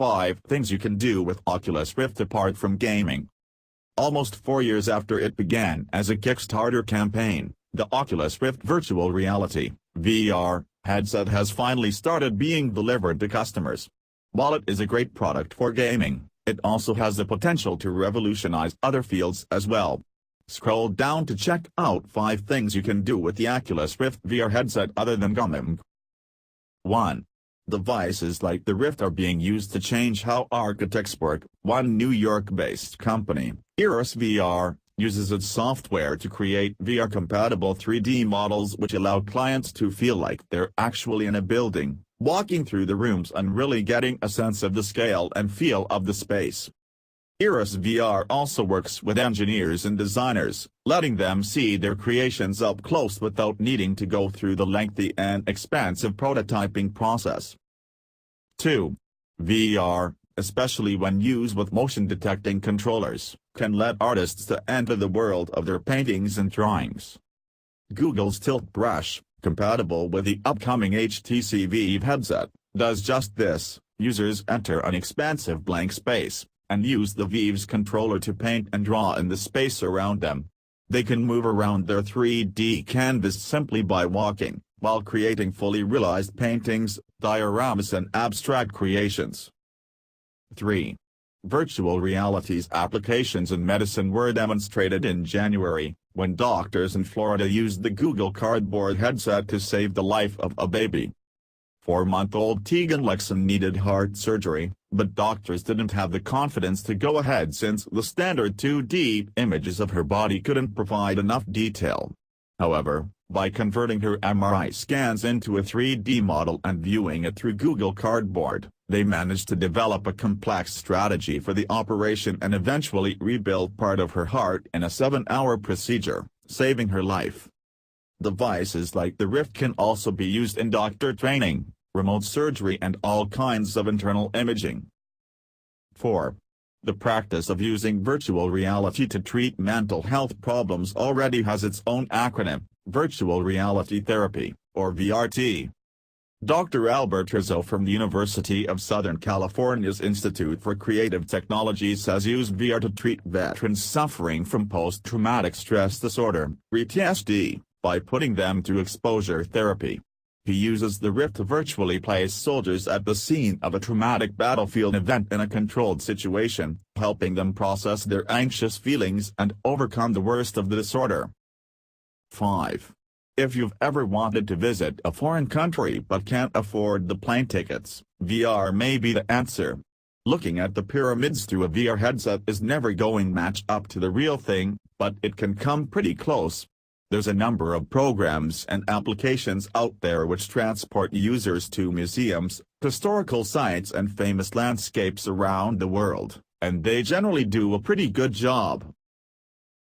5 things you can do with Oculus Rift apart from gaming. Almost 4 years after it began as a Kickstarter campaign, the Oculus Rift virtual reality (VR) headset has finally started being delivered to customers. While it is a great product for gaming, it also has the potential to revolutionize other fields as well. Scroll down to check out 5 things you can do with the Oculus Rift VR headset other than gaming. 1. Devices like the Rift are being used to change how architects work. One New York-based company, Oculus VR, uses its software to create VR-compatible 3D models which allow clients to feel like they're actually in a building, walking through the rooms and really getting a sense of the scale and feel of the space. Oculus VR also works with engineers and designers, letting them see their creations up close without needing to go through the lengthy and expensive prototyping process. 2. VR, especially when used with motion-detecting controllers, can let artists to enter the world of their paintings and drawings. Google's Tilt Brush, compatible with the upcoming HTC Vive headset, does just this. Users enter an expansive blank space, and use the Vive's controller to paint and draw in the space around them. They can move around their 3D canvas simply by walking, while creating fully realized paintings, dioramas and abstract creations. 3. Virtual reality's applications in medicine were demonstrated in January, when doctors in Florida used the Google Cardboard headset to save the life of a baby. 4-month-old Tegan Lexon needed heart surgery, but doctors didn't have the confidence to go ahead since the standard 2D images of her body couldn't provide enough detail. However, by converting her MRI scans into a 3D model and viewing it through Google Cardboard, they managed to develop a complex strategy for the operation and eventually rebuild part of her heart in a 7-hour procedure, saving her life. Devices like the Rift can also be used in doctor training, remote surgery and all kinds of internal imaging. 4. The practice of using virtual reality to treat mental health problems already has its own acronym, Virtual Reality Therapy, or VRT. Dr. Albert Rizzo from the University of Southern California's Institute for Creative Technologies has used VR to treat veterans suffering from post-traumatic stress disorder, PTSD, by putting them through exposure therapy. He uses the Rift to virtually place soldiers at the scene of a traumatic battlefield event in a controlled situation, helping them process their anxious feelings and overcome the worst of the disorder. 5. If you've ever wanted to visit a foreign country but can't afford the plane tickets, VR may be the answer. Looking at the pyramids through a VR headset is never going to match up to the real thing, but it can come pretty close. There's a number of programs and applications out there which transport users to museums, historical sites and famous landscapes around the world, and they generally do a pretty good job.